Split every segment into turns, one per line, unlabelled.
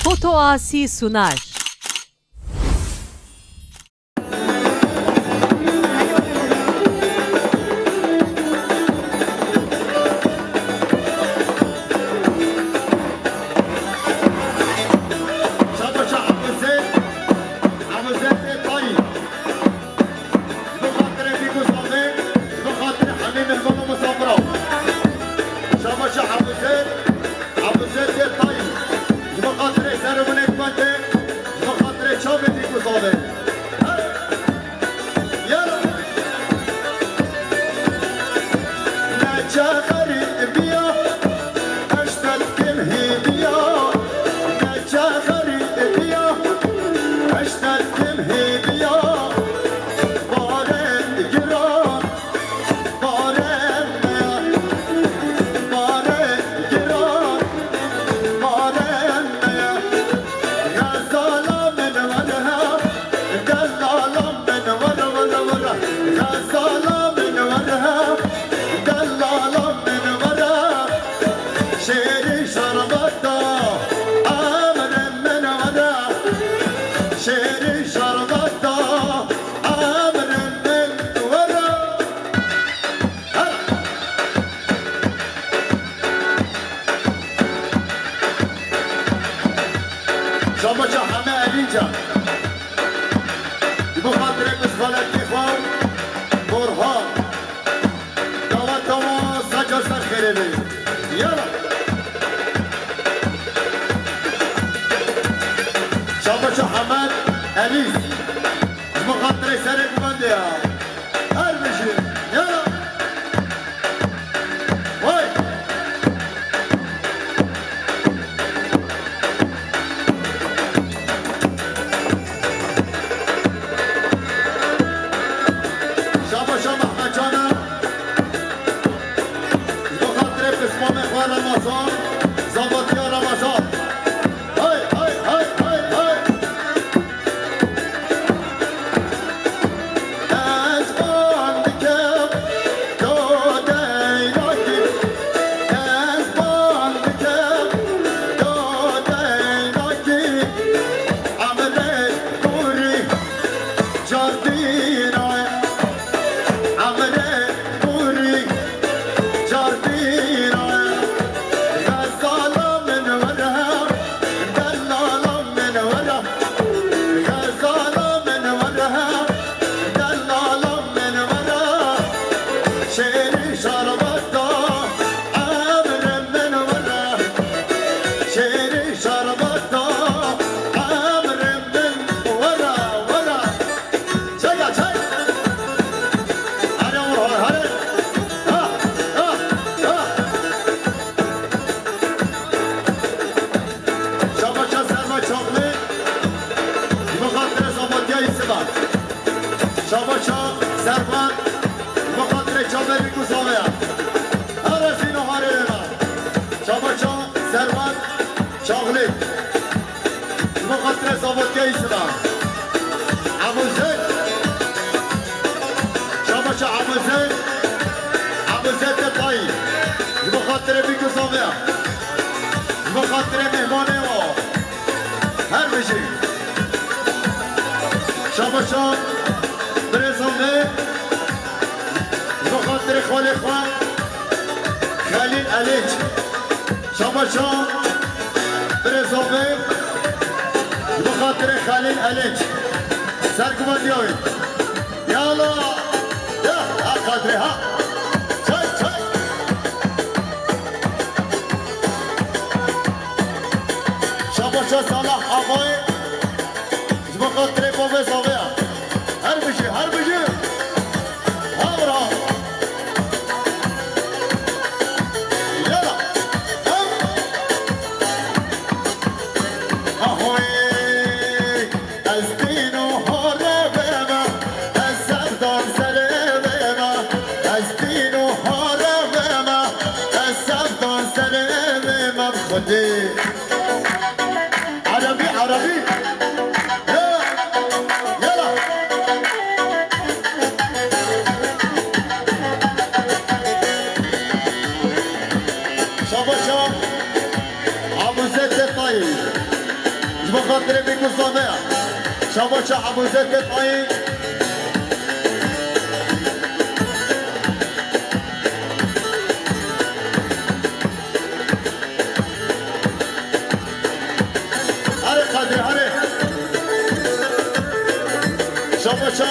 Foto Asi sunar. بخاطر بيكو صامع شاباشا ابو زيد الطاي هاري قادر هاري شاباشا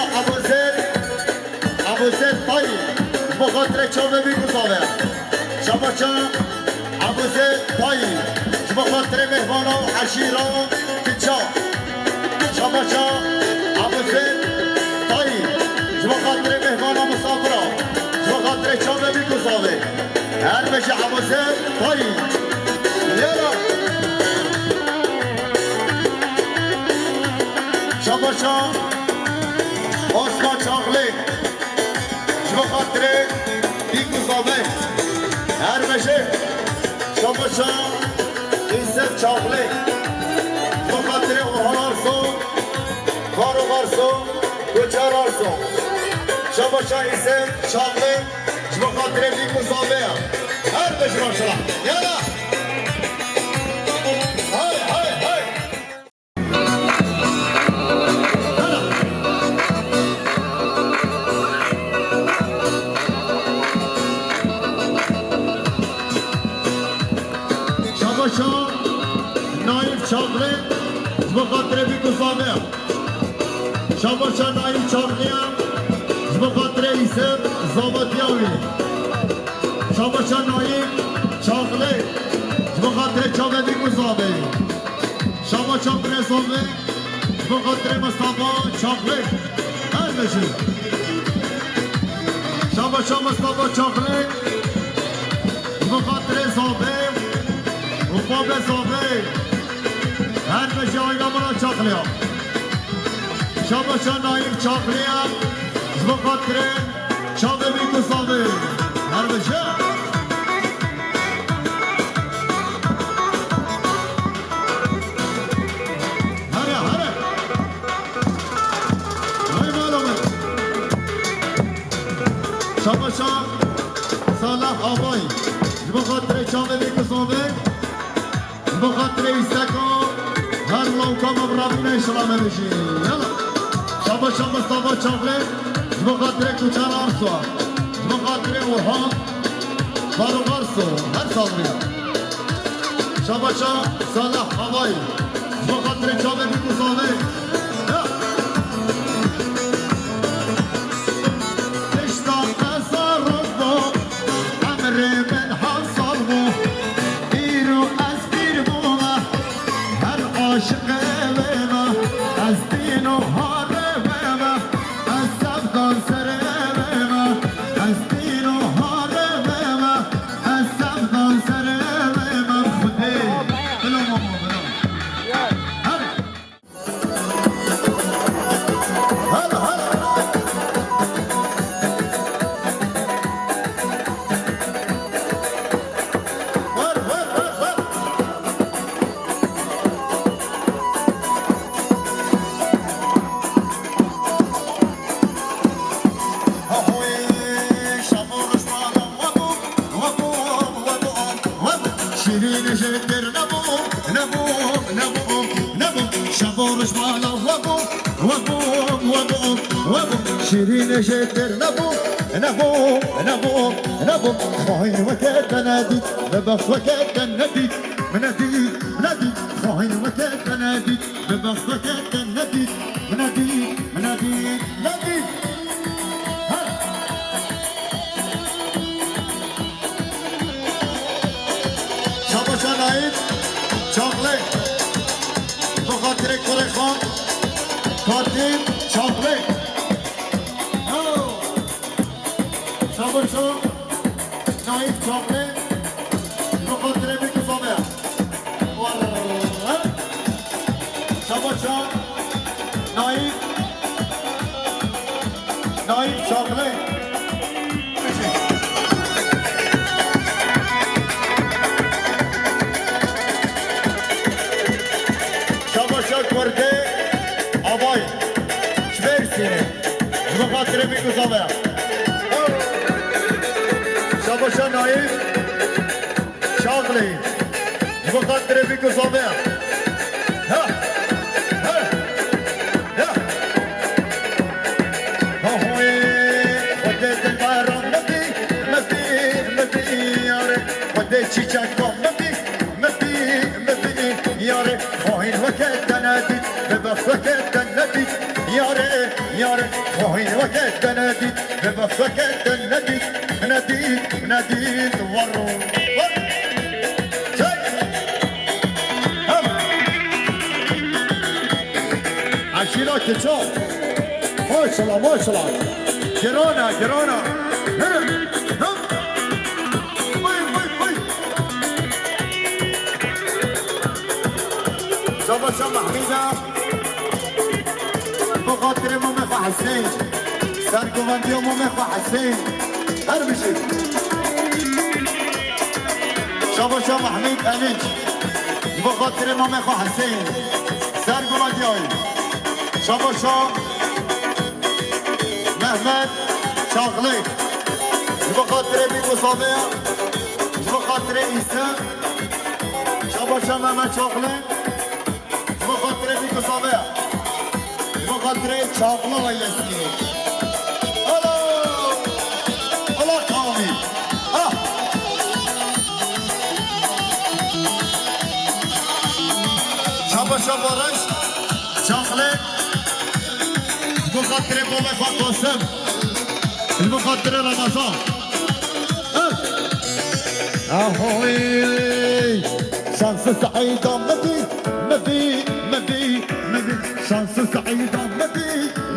ابو زيد طاي بخاطر شابه بيكو صامع شاباشا ابو زيد طاي بخاطر مهمانا وعشيرة كتشا شاباشا ابو زيد طيب بخاطر مهمانا مسافرة بخاطر شابه بيكو صابه هر بشي ابو زيد طيب يلا شاباشا اسما شاغلي بخاطر بيكو صابه هر بشي شاباشا İzzet Çağlı Mukadire Orhan Arzu Faruk Arzu Göçer Arzu Şabaşa İzzet Çağlı Mukadire bir Muzabeya her beş maşallah yana hay hay hay Şabaşa Naif Çağlı Zbogatre Bikuzamea Şabaşa Naif Çağlı'ya Zbogatre İsem Zavatyavi Şabaşa Naif Çağlı Zbogatre Çağlı Bikuzamea Şabaşa Presovi Zbogatre Mustafa Çağlı her beşi Şabaşa Mustafa Çağlı Zbogatre Zavi Ufabı Zavi her beşi oynamına çaklıya Şabaşa Naif Çaklıya Zbogatre Çağlı Bikuzamea her beşi Şabaşa Salah Abay Zbogatre Çağlı Bikuzamea Zbogatre İstaka her lavkama bravine işlame beşi yala Şabaşa Mustafa Çağlı Zbogatre Kuçar Arsu Zbogatre Orhan Faruk Arsu her saldırıya Şabaşa Salah Abay Zbogatre Çağlı Bikuzamea شيرين جدر نبو خاين وكاد نادي ببخ وكاد نادي منادي خاين وكاد نادي ببخ وكاد نادي منادي شاباشا نايف Çağlı Bogatre Korekan Katip Çağlı Şabaşa Naif Çağlı Bogatre Bikuzamea Şabaşa Naif Çağlı Kurdi Abay Şversini Bogatre Bikuzamea Şabaşa Naif Çağlı Bogatre Bikuzamea چیچک مبی مبی مبی یاره خواهین وقت ندید به بخت وقت ندید یاره یاره خواهین وقت ندید به بخت وقت ندید ندید ندید ورو عشیرا که چا ماشالله ماشالله گرانه گرانه شما شما حمیده بخاطر مومخ حسین سرگوندی و مومخ حسین هر بشید شما شما حمید امینج بخاطر مومخ حسین سرگوندی های شما شما محمد شاغلی بخاطر بیگو صابه بخاطر ایسا شما شما محمد شاغلی بخاطر بیگو صابه بخاطر چاقلا ویلسی الله کامی شما شما رش چاقلی بخاطر بابا خواهد قاسم بخاطر رمضان اهوی شانس سعیدا مبی مبی مبی مبی شانس سعیدا مبی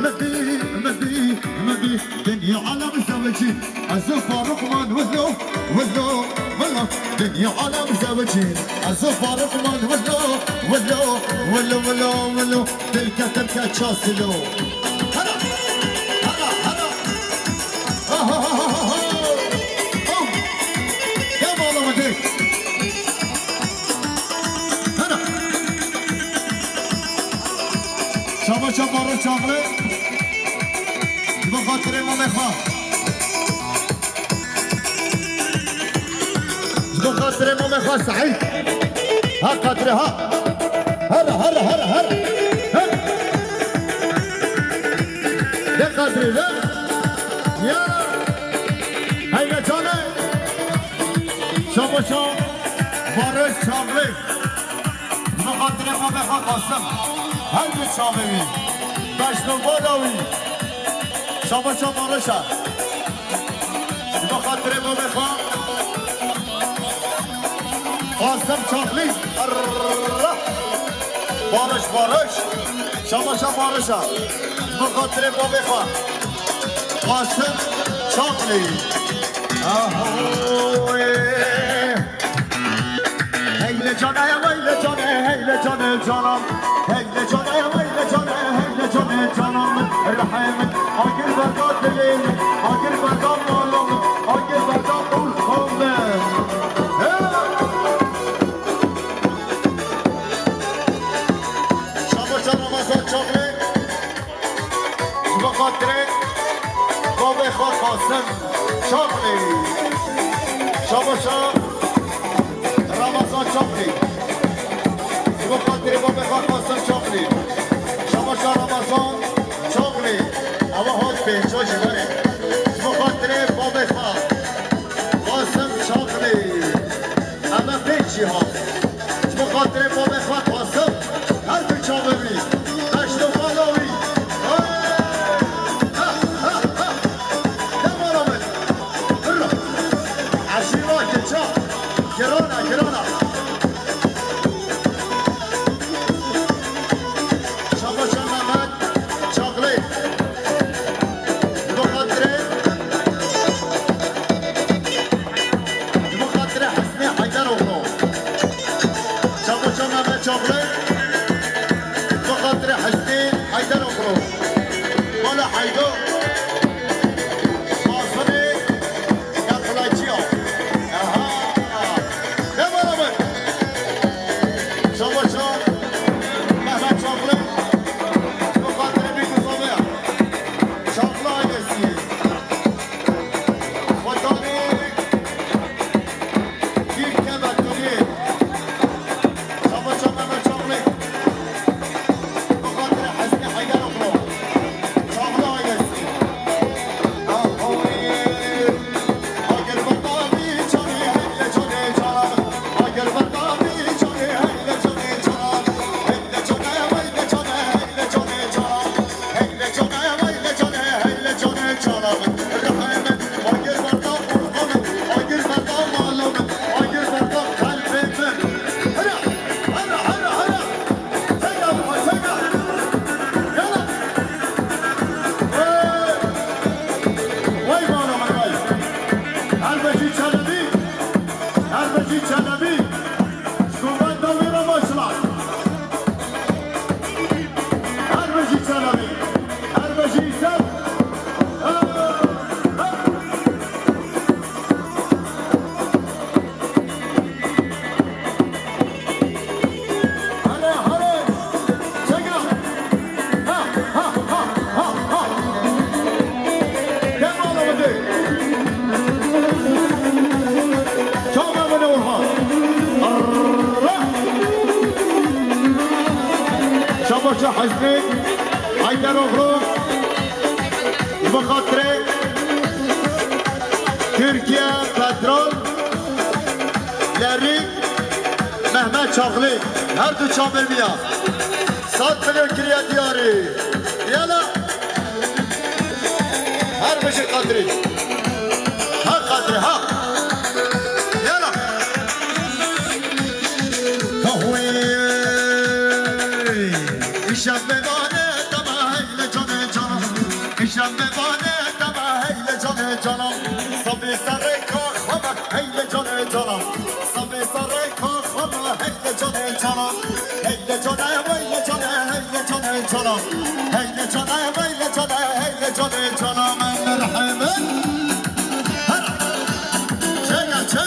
مبي مبي مبي دنيا عالم زوجي عزو فاروق من ولو ولو ولو دنيا عالم زوجي عزو فاروق من ولو ولو ولو ولو ولو تلك تلك شاسلو هلا هلا هلا يا مولا مدير هلا شابا شابا رو شاغله بخاطر امام خواه بخاطر امام خواه سعید ها قدره ها هلا هلا هلا هلا ده قدره ده یا هیله جانه شما شما بارش شاغله بخاطر امام خواه قاسم هر بیت شاغلی بشنو بالاوی شما شما رشا بخاطر ما بخواه قاسم چاقلی بارش بارش شما شما رشا بخاطر ما بخواه قاسم چاقلی هیل جانه ویل جانه هیل جانه جانم هیل جانه ویل جانه هیل جانه جانم رحمت آگر برداد دلیم آگر برداد مالم آگر برداد اول خونه شما شما مساد چاقلی بخاطر باب خواه قاسم چاقلی شما شما رمضان چاقلی بخاطر باب خواه قاسم چاقلی شما شما رمضان چاقلی اما حال به چاشی بره بخاطر باب خواه قاسم چاقلی اما پیچی ها بخاطر باب خواه قاسم هر پیچا ببین دشت و بالاوی نمارمت عشیرا که چا گرانه گرانه حاج حسني حيدر مبروك بخاطر تركيا بترول لری محمد شاغلی هر دو چامر میاد 100 میلیون کریه دیاری یالا هر بشه قدری ها قدری ها یالا هوی ایشم ببانه دمه هیل جانه جانم ایشم ببانه دمه هیل جانه جانم صبی سر کار خمه هیل جانه جانم صبی سر کار خمه هیل جانه جانم هیل جانه ویل جانه هیل جانه جانم هیل جانه ویل جانه هیل جانه جانم مرحبا چه چه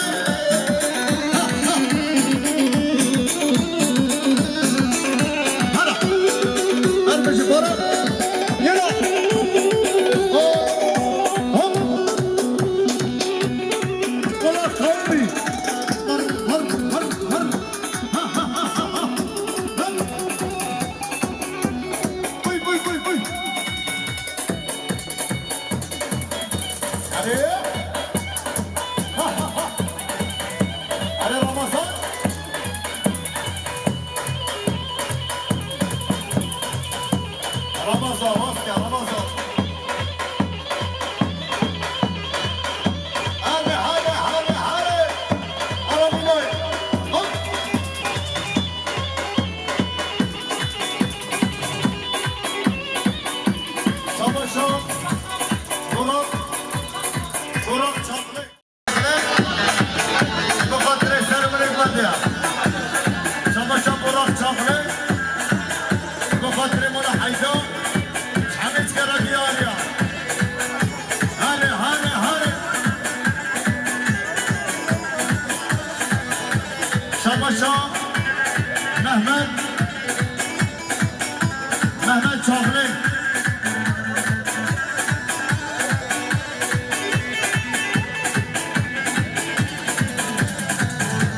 محمد شاغلی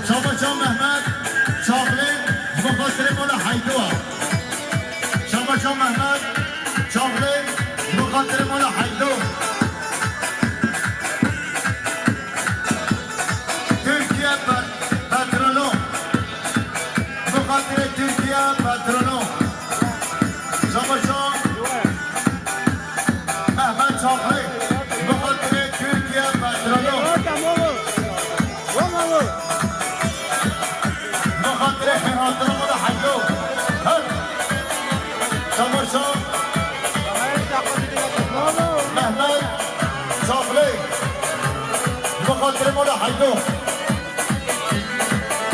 شاباشا محمد شاغلی بخاطر مال حیدوه شاباشا محمد شاغلی بخاطر مال حیدو ترکیه پترولو بخاطر ترکیه پترولو شاباشا محمد شاغلی بخاطر ترکیه پترولو بخاطر خیراتر مال حیدو شاباشا محمد شاغلی بخاطر مال حیدو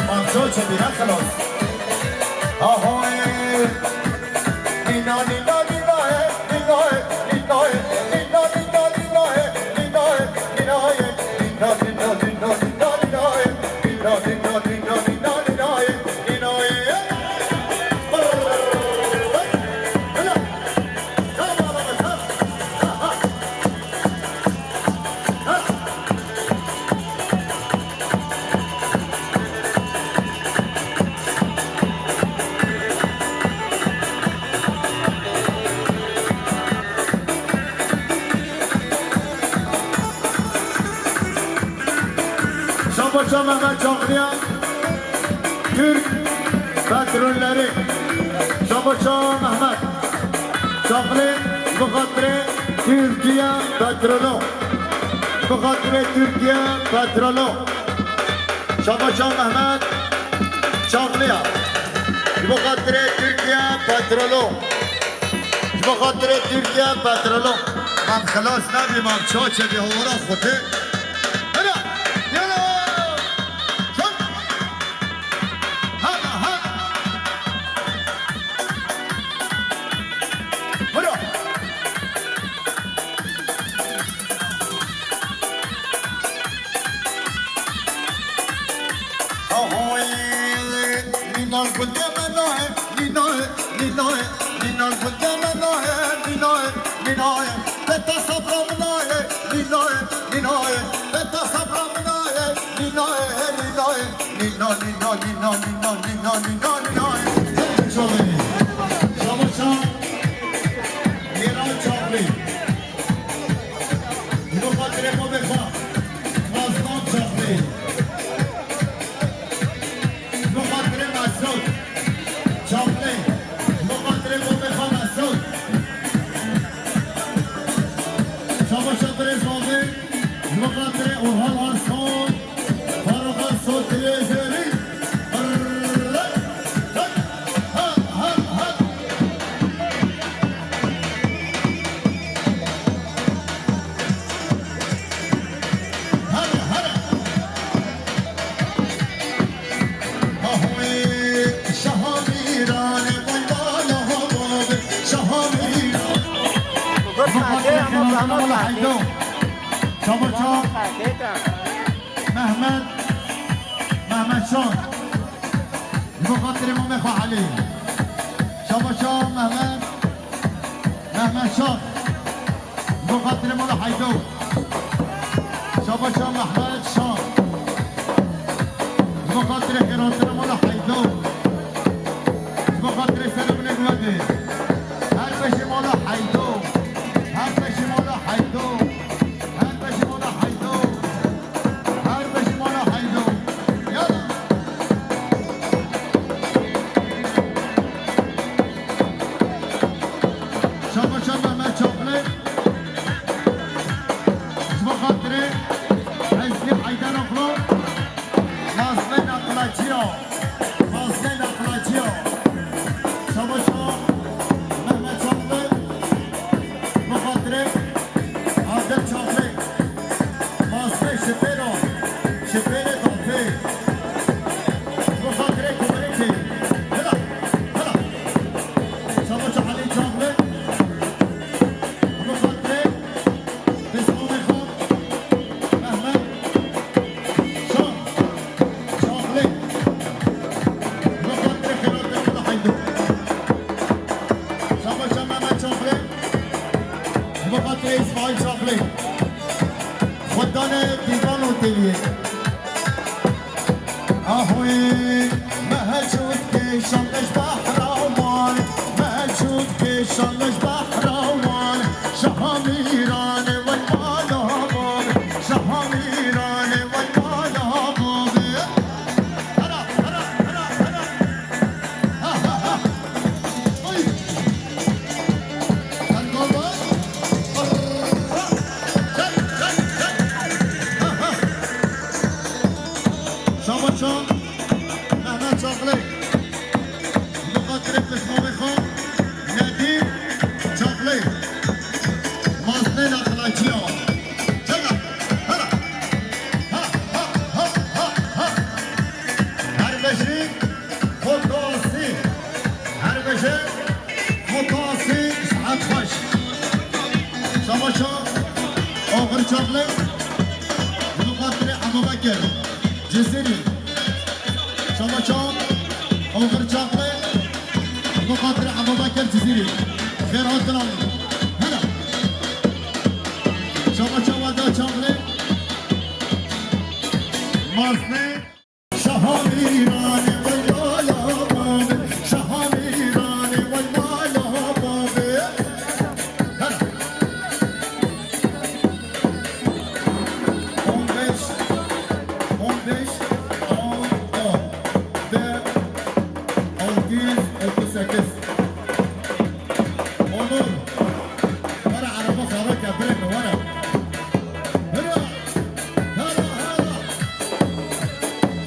منصور چه بیرن خلاص آهای نینا نینا نینا نینا نینا نینا نینا نینا نینا نینا نینا نینا نینا نینا نینا نینا نینا نینا Şabaşa Mehmet Çaklı'ya Türk petrolleri Şabaşa Mehmet Çaklı Bukhatri Türkiye petrolu Bukhatri Türkiye petrolu Şabaşa Mehmet Çaklı'ya Bukhatri Türkiye petrolu Bukhatri Türkiye petrolu من خلاص نبیم چاچه به هورا خوته Ninal kudeme noe, ninoe, ninoe, ninal kudeme noe, ninoe, ninoe, beta sabram noe, ninoe, ninoe, beta sabram noe, ninoe, ninoe, nino, nino, nino, nino, nino, nino, ninoe. Şabaşa ایران وای بالا باب شهام ایران شما چون محمد شان بخاطر امام خو علی شما چون محمد شان بخاطر مولا حیدو شما چون محمد شان بخاطر خیراتر مولا حیدو بخاطر سلام نگوده هر بشه مولا حیدو هر بشه مولا حیدو هر بشه مولا حیدو هر بشه مولا حیدو یالا شما چون محمد چاقله بخاطر حزبی حیدر اخلو مازمه نقلاچی ها مازمه نقلاچی ها شما چون محمد چاقله بخاطر عادل چاقله مازمه شپیرو شپیر دانته بخاطر کمریتی هلا هلا شما چون علی چاقله بخاطر بسموم خود محمد شان چاقله بخاطر خیرات مولا حیدو شما چون محمد چاقله بخاطر اسماعیل چاقله خوددان دیوان و دلیه آهوی محجود که شانش بحراوان محجود که شانش بحراوان شهام ایران وای بالا باب شهام ایران وای بالا باب هلا هلا هلا هلا ها ها ها اوی کن بابا شما چون محمد چاقله بخاطر پسمام خان ندیم چاقله مازنه نقلاچی ها چگه هلا ها ها ها ها ها هر بشی خودکاسی هر بشه خودکاسی ساعت خوش شما چون آخر چاقله بخاطر ابوبکر جزیری شما چون آخر چاقله بخاطر ابوبکر جزیری خیرات دلالی هلا شما چون ودا چاقله مازنه شهام ایران وای بالا باب شهام ایران وای بالا باب هلا 15 15 38 onur para araba خراب كبرك ورا هلا هلا هلا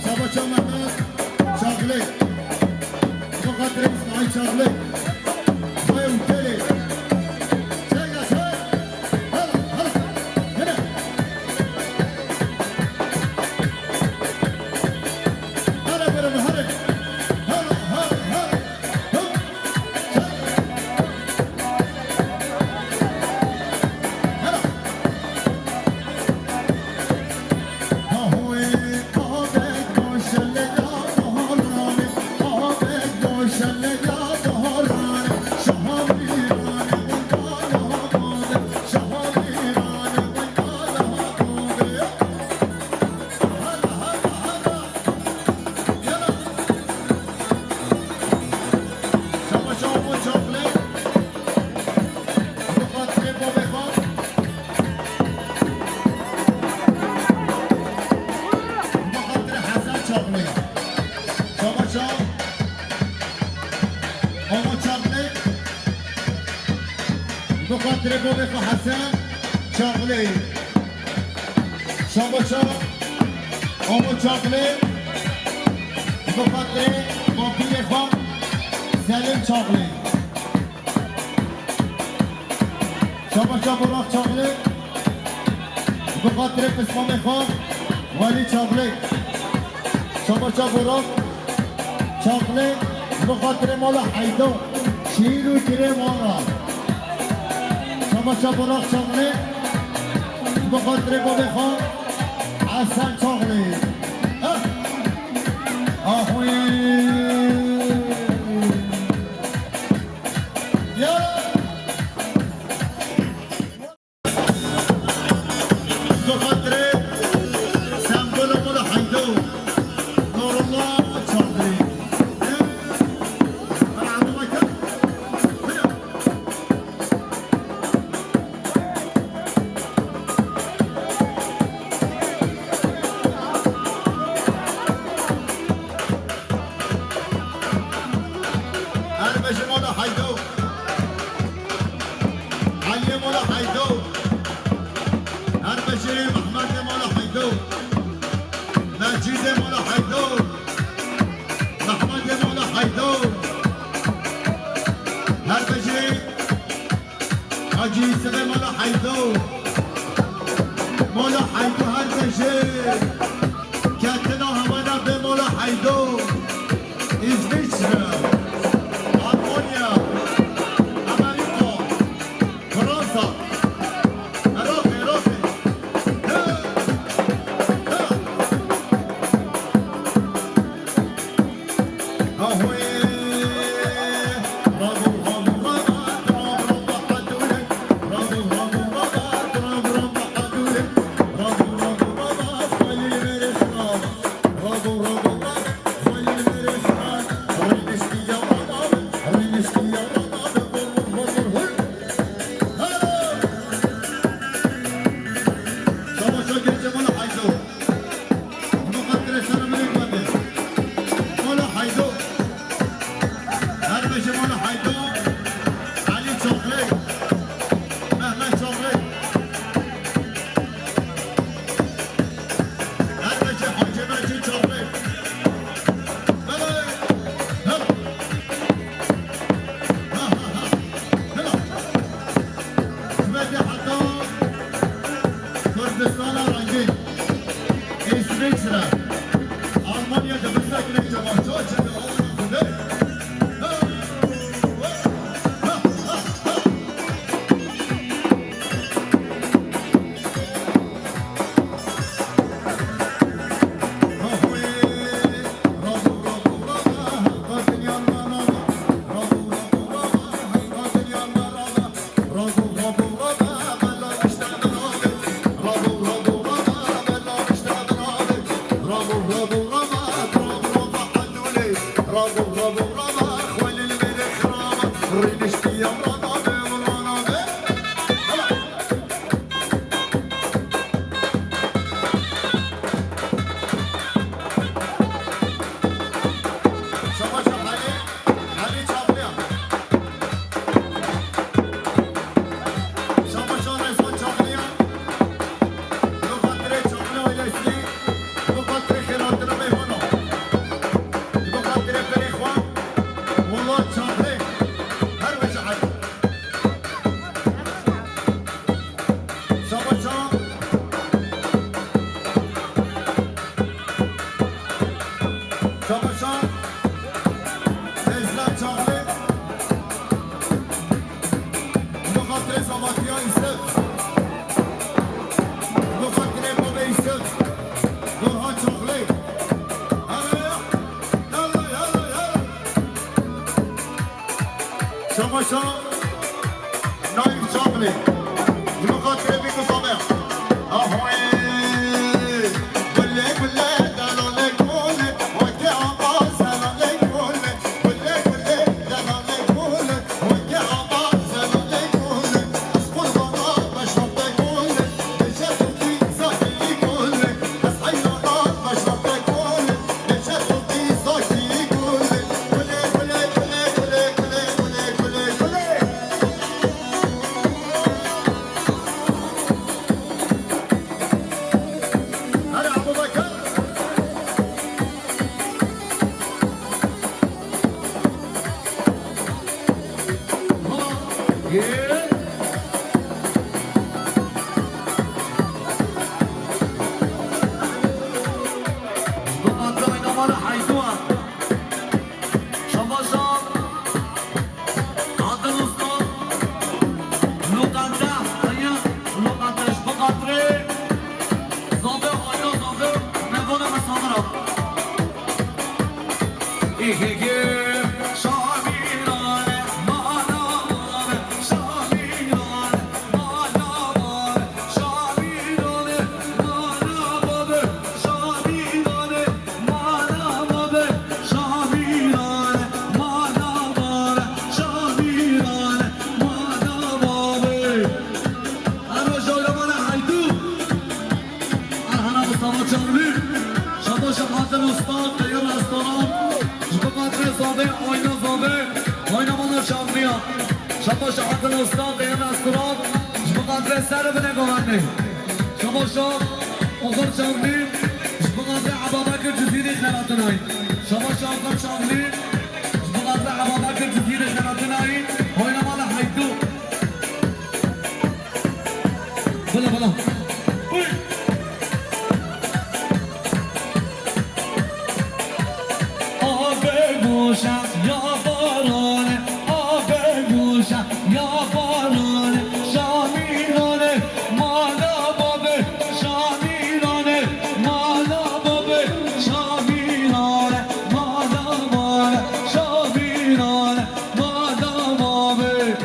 شابا شو محمد شاغلي بخاطر اسماعيل شاغلي شوي وكلي شيء شوي هلا هلا هنا هلا برا بهرك هلا هلا هلا بخاطر بابک و حسن چاقله شما چا آمو چاقله بخاطر بابی خان سلیم چاقله شما چا براق چاقله بخاطر پسمام خان ولی چاقله شما چا براق چاقله بخاطر مال حیدو شیر و گره مالا شما چه براق شغله بخاطر بابی خان حسن چاقلی آخوی یا بخاطر سمبل مال حیدو نورالله چاقلی مولا حیدو هر بشه کتنا همانا به مولا حیدو İsviçre, Almanya, Amerika, Fransa, Irak. شماشا نايف شاملي دمقات ربي كصامع اهوي كله دلو لكل وكي عباس دلو لكل كله دلو لكل وكي عباس دلو لكل اسقل بابا بشرب تكل بشرب في زاكي كل اصحي نار بشرب تكل بشرب في زاكي كل Şamasa
زابه وینمان شامپیا شما شاحت الاستاد دیم اسکرات شما قدر سر به نگاهنده شما شام اخر شاملیم شما قدر عبابک جزیری خیراتنایی شما شاخر شاملیم شما قدر عبابک جزیری خیراتنایی وینمان حیدو بلا بلا یا بارانه آب گوشم یا بارانه شامیرانه مالا بابه شامیرانه مالا بابه شامیرانه مالا بابه شامیرانه مالا بابه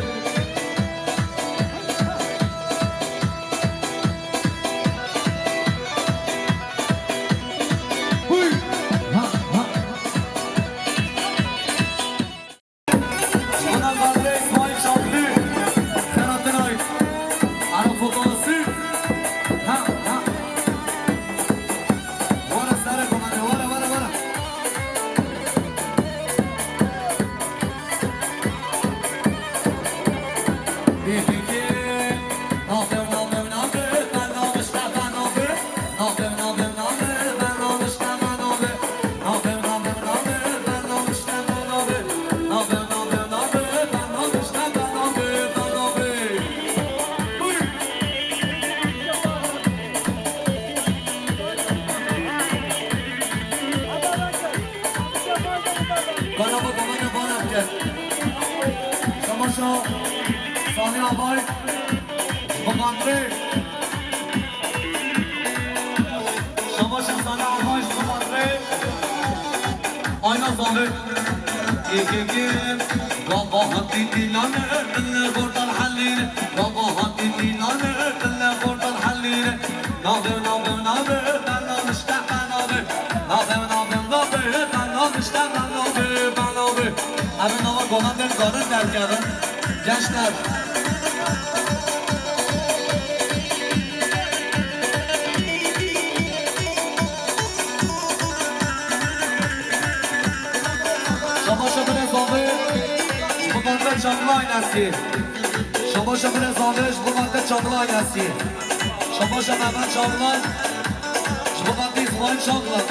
Sani Abay, Şubakanlı Şabaşın Sani Abay, Şubakanlı Ayna Zahir İkikim Rabahat dilanı Dille kurtar hallini Rabahat dilanı Dille kurtar hallini Naber naber naber Ben almışta ben naber Naber naber naber Ben almışta ben naber Ben naber Emin hava kolandır karın derkârı Gençler Şabaşa bile zahir Bu bende canlı aynası Şabaşa bile zahir Bu bende canlı aynası Şabaşa hemen canlı Bu bende İsmail canlı